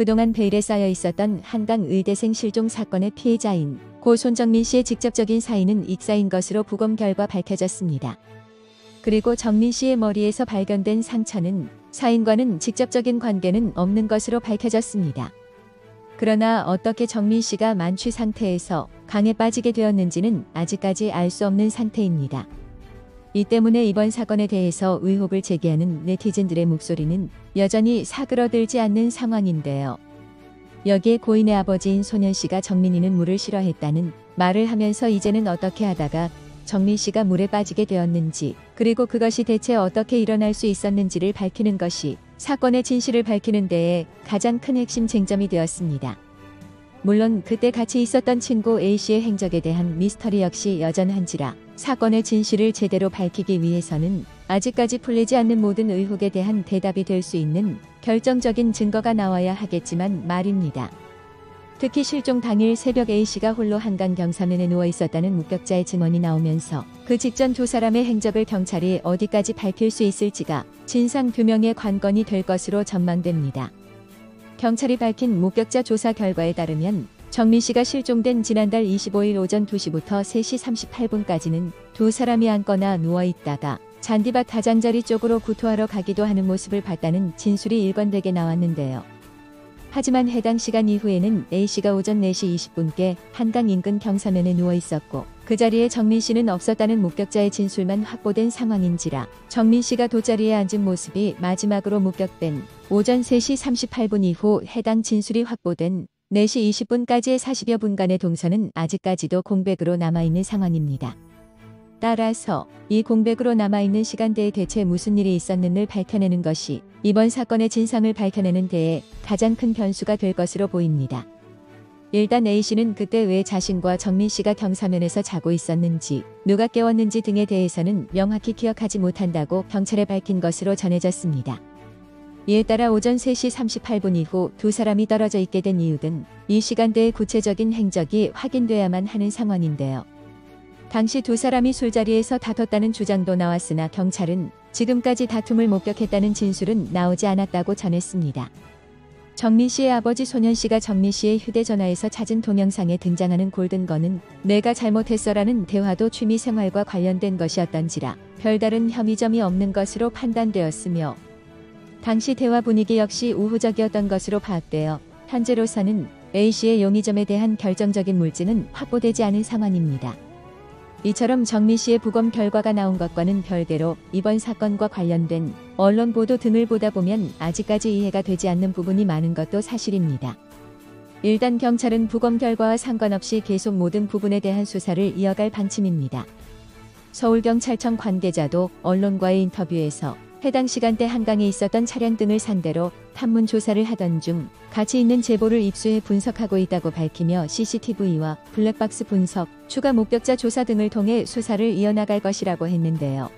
그동안 베일에 쌓여 있었던 한강 의대생 실종 사건의 피해자인 고 손정민 씨의 직접적인 사인은 익사인 것으로 부검 결과 밝혀졌습니다. 그리고 정민 씨의 머리에서 발견된 상처는 사인과는 직접적인 관계는 없는 것으로 밝혀졌습니다. 그러나 어떻게 정민 씨가 만취 상태에서 강에 빠지게 되었는지는 아직까지 알 수 없는 상태입니다. 이 때문에 이번 사건에 대해서 의혹을 제기하는 네티즌들의 목소리는 여전히 사그러들지 않는 상황인데요. 여기에 고인의 아버지인 소년 씨가 정민이는 물을 싫어했다는 말을 하면서 이제는 어떻게 하다가 정민 씨가 물에 빠지게 되었는지, 그리고 그것이 대체 어떻게 일어날 수 있었는지를 밝히는 것이 사건의 진실을 밝히는 데에 가장 큰 핵심 쟁점이 되었습니다. 물론 그때 같이 있었던 친구 A씨의 행적에 대한 미스터리 역시 여전한지라 사건의 진실을 제대로 밝히기 위해서는 아직까지 풀리지 않는 모든 의혹에 대한 대답이 될 수 있는 결정적인 증거가 나와야 하겠지만 말입니다. 특히 실종 당일 새벽 A씨가 홀로 한강 경사면에 누워 있었다는 목격자의 증언이 나오면서 그 직전 두 사람의 행적을 경찰이 어디까지 밝힐 수 있을지가 진상규명의 관건이 될 것으로 전망됩니다. 경찰이 밝힌 목격자 조사 결과에 따르면 정민 씨가 실종된 지난달 25일 오전 2시부터 3시 38분까지는 두 사람이 앉거나 누워 있다가 잔디밭 가장자리 쪽으로 구토하러 가기도 하는 모습을 봤다는 진술이 일관되게 나왔는데요. 하지만 해당 시간 이후에는 A씨가 오전 4시 20분께 한강 인근 경사면에 누워 있었고 그 자리에 정민 씨는 없었다는 목격자의 진술만 확보된 상황인지라 정민 씨가 돗자리에 앉은 모습이 마지막으로 목격된 오전 3시 38분 이후 해당 진술이 확보된 4시 20분까지의 40여 분간의 동선은 아직까지도 공백으로 남아있는 상황입니다. 따라서 이 공백으로 남아있는 시간대에 대체 무슨 일이 있었는지를 밝혀내는 것이 이번 사건의 진상을 밝혀내는 데에 가장 큰 변수가 될 것으로 보입니다. 일단 A씨는 그때 왜 자신과 정민 씨가 경사면에서 자고 있었는지, 누가 깨웠는지 등에 대해서는 명확히 기억하지 못한다고 경찰에 밝힌 것으로 전해졌습니다. 이에 따라 오전 3시 38분 이후 두 사람이 떨어져 있게 된 이유 등 이 시간대의 구체적인 행적이 확인돼야만 하는 상황인데요. 당시 두 사람이 술자리에서 다퉜다는 주장도 나왔으나 경찰은 지금까지 다툼을 목격했다는 진술은 나오지 않았다고 전했습니다. 정민 씨의 아버지 소년 씨가 정민 씨의 휴대전화에서 찾은 동영상에 등장하는 골든건은 내가 잘못했어라는 대화도 취미생활과 관련된 것이었던지라 별다른 혐의점이 없는 것으로 판단되었으며 당시 대화 분위기 역시 우호적이었던 것으로 파악되어 현재로서는 A씨의 용의점에 대한 결정적인 물증은 확보되지 않은 상황입니다. 이처럼 정민 씨의 부검 결과가 나온 것과는 별개로 이번 사건과 관련된 언론 보도 등을 보다 보면 아직까지 이해가 되지 않는 부분이 많은 것도 사실입니다. 일단 경찰은 부검 결과와 상관없이 계속 모든 부분에 대한 수사를 이어갈 방침입니다. 서울경찰청 관계자도 언론과의 인터뷰에서 해당 시간대 한강에 있었던 차량 등을 상대로 탐문 조사를 하던 중 같이 있는 제보를 입수해 분석하고 있다고 밝히며 CCTV와 블랙박스 분석, 추가 목격자 조사 등을 통해 수사를 이어나갈 것이라고 했는데요.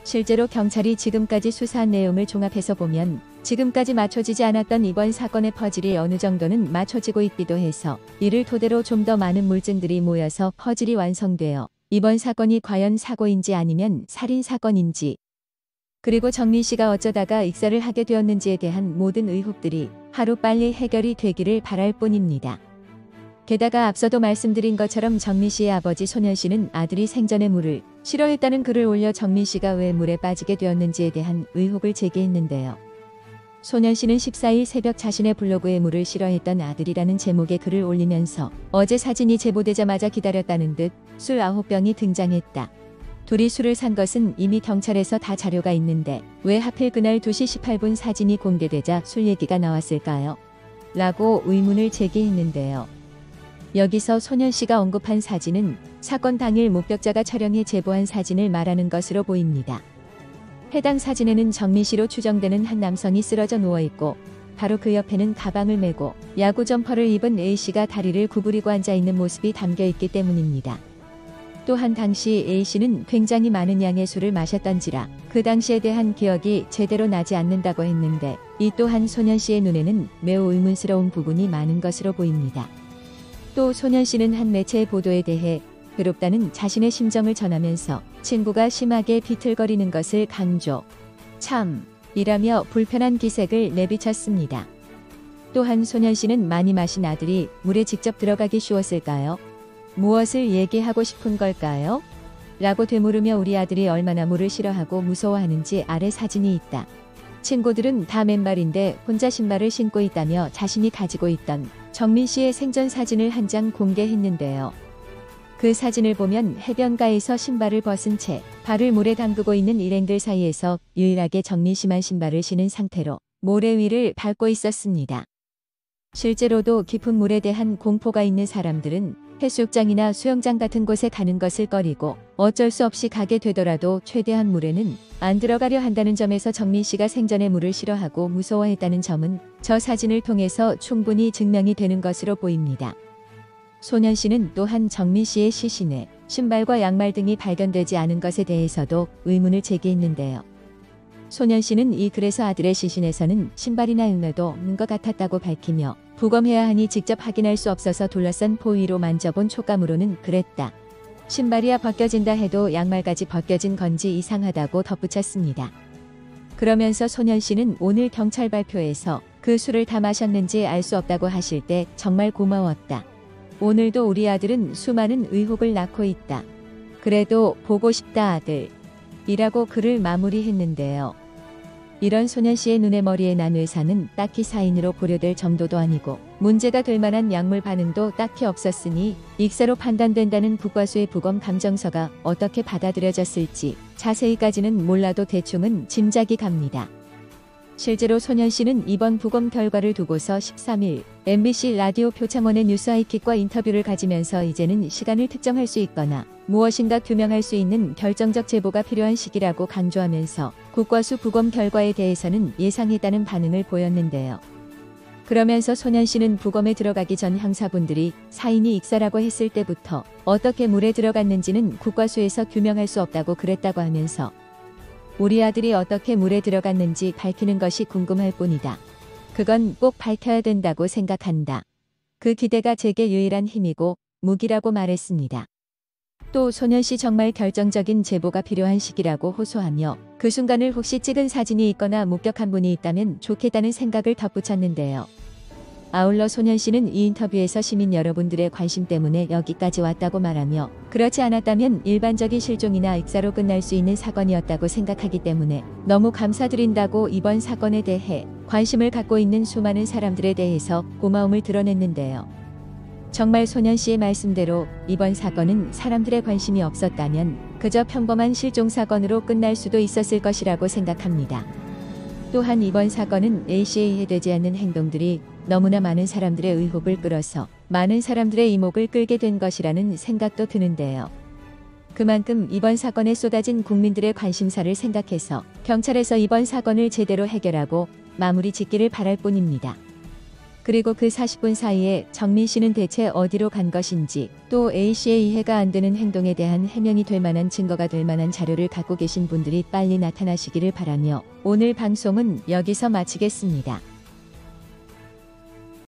실제로 경찰이 지금까지 수사한 내용을 종합해서 보면 지금까지 맞춰지지 않았던 이번 사건의 퍼즐이 어느 정도는 맞춰지고 있기도 해서 이를 토대로 좀 더 많은 물증들이 모여서 퍼즐이 완성되어 이번 사건이 과연 사고인지 아니면 살인사건인지, 그리고 정민 씨가 어쩌다가 익사를 하게 되었는지에 대한 모든 의혹들이 하루빨리 해결이 되기를 바랄 뿐입니다. 게다가 앞서도 말씀드린 것처럼 정민 씨의 아버지 소년 씨는 아들이 생전에 물을 싫어했다는 글을 올려 정민 씨가 왜 물에 빠지게 되었는지에 대한 의혹을 제기했는데요. 소년 씨는 14일 새벽 자신의 블로그에 물을 싫어했던 아들이라는 제목의 글을 올리면서 어제 사진이 제보되자마자 기다렸다는 듯 술 9병이 등장했다. 둘이 술을 산 것은 이미 경찰에서 다 자료가 있는데 왜 하필 그날 2시 18분 사진이 공개되자 술 얘기가 나왔을까요? 라고 의문을 제기했는데요. 여기서 소년 씨가 언급한 사진은 사건 당일 목격자가 촬영해 제보한 사진을 말하는 것으로 보입니다. 해당 사진에는 정민 씨로 추정되는 한 남성이 쓰러져 누워있고 바로 그 옆에는 가방을 메고 야구 점퍼를 입은 A씨가 다리를 구부리고 앉아있는 모습이 담겨있기 때문입니다. 또한 당시 A씨는 굉장히 많은 양의 술을 마셨던지라 그 당시에 대한 기억이 제대로 나지 않는다고 했는데 이 또한 소년 씨의 눈에는 매우 의문스러운 부분이 많은 것으로 보입니다. 또 소년 씨는 한 매체의 보도에 대해 괴롭다는 자신의 심정을 전하면서 친구가 심하게 비틀거리는 것을 강조, 참 이라며 불편한 기색을 내비쳤습니다. 또한 소년 씨는 많이 마신 아들이 물에 직접 들어가기 쉬웠을까요? 무엇을 얘기하고 싶은 걸까요? 라고 되물으며 우리 아들이 얼마나 물을 싫어하고 무서워하는지 아래 사진이 있다. 친구들은 다 맨발인데 혼자 신발을 신고 있다며 자신이 가지고 있던 정민 씨의 생전 사진을 한 장 공개했는데요. 그 사진을 보면 해변가에서 신발을 벗은 채 발을 물에 담그고 있는 일행들 사이에서 유일하게 정민 씨만 신발을 신은 상태로 모래 위를 밟고 있었습니다. 실제로도 깊은 물에 대한 공포가 있는 사람들은 해수욕장이나 수영장 같은 곳에 가는 것을 꺼리고 어쩔 수 없이 가게 되더라도 최대한 물에는 안 들어가려 한다는 점에서 정민 씨가 생전에 물을 싫어하고 무서워했다는 점은 저 사진을 통해서 충분히 증명이 되는 것으로 보입니다. 소년 씨는 또한 정민 씨의 시신에 신발과 양말 등이 발견되지 않은 것에 대해서도 의문을 제기했는데요. 소년 씨는 이 글에서 아들의 시신에서는 신발이나 양말도 없는 것 같았다고 밝히며 부검해야 하니 직접 확인할 수 없어서 둘러싼 포위로 만져본 촉감으로는 그랬다. 신발이야 벗겨진다 해도 양말까지 벗겨진 건지 이상하다고 덧붙였습니다. 그러면서 소년 씨는 오늘 경찰 발표에서 그 술을 다 마셨는지 알 수 없다고 하실 때 정말 고마웠다. 오늘도 우리 아들은 수많은 의혹을 낳고 있다. 그래도 보고 싶다 아들. 이라고 글을 마무리했는데요. 이런 소년 씨의 눈에 머리에 난 외상은 딱히 사인으로 고려될 정도도 아니고 문제가 될 만한 약물 반응도 딱히 없었으니 익사로 판단된다는 국과수의 부검 감정서가 어떻게 받아들여졌을지 자세히까지는 몰라도 대충은 짐작이 갑니다. 실제로 소년 씨는 이번 부검 결과를 두고서 13일 MBC 라디오 표창원의 뉴스 아이킥과 인터뷰를 가지면서 이제는 시간을 특정할 수 있거나 무엇인가 규명할 수 있는 결정적 제보가 필요한 시기라고 강조하면서 국과수 부검 결과에 대해서는 예상했다는 반응을 보였는데요. 그러면서 소년 씨는 부검에 들어가기 전 형사분들이 사인이 익사라고 했을 때부터 어떻게 물에 들어갔는지는 국과수에서 규명할 수 없다고 그랬다고 하면서 우리 아들이 어떻게 물에 들어갔는지 밝히는 것이 궁금할 뿐이다. 그건 꼭 밝혀야 된다고 생각한다. 그 기대가 제게 유일한 힘이고 무기라고 말했습니다. 또 소년 씨 정말 결정적인 제보가 필요한 시기라고 호소하며 그 순간을 혹시 찍은 사진이 있거나 목격한 분이 있다면 좋겠다는 생각을 덧붙였는데요. 아울러 소년 씨는 이 인터뷰에서 시민 여러분들의 관심 때문에 여기까지 왔다고 말하며 그렇지 않았다면 일반적인 실종이나 익사로 끝날 수 있는 사건이었다고 생각하기 때문에 너무 감사드린다고 이번 사건에 대해 관심을 갖고 있는 수많은 사람들에 대해서 고마움을 드러냈는데요. 정말 소년 씨의 말씀대로 이번 사건은 사람들의 관심이 없었다면 그저 평범한 실종 사건으로 끝날 수도 있었을 것이라고 생각합니다. 또한 이번 사건은 A씨에 의해 되지 않는 행동들이 너무나 많은 사람들의 의혹을 끌어서 많은 사람들의 이목을 끌게 된 것이라는 생각도 드는데요. 그만큼 이번 사건에 쏟아진 국민들의 관심사를 생각해서 경찰에서 이번 사건을 제대로 해결하고 마무리 짓기를 바랄 뿐입니다. 그리고 그 40분 사이에 정민 씨는 대체 어디로 간 것인지 또 A씨의 이해가 안 되는 행동에 대한 해명이 될 만한 증거가 될 만한 자료를 갖고 계신 분들이 빨리 나타나시기를 바라며 오늘 방송은 여기서 마치겠습니다.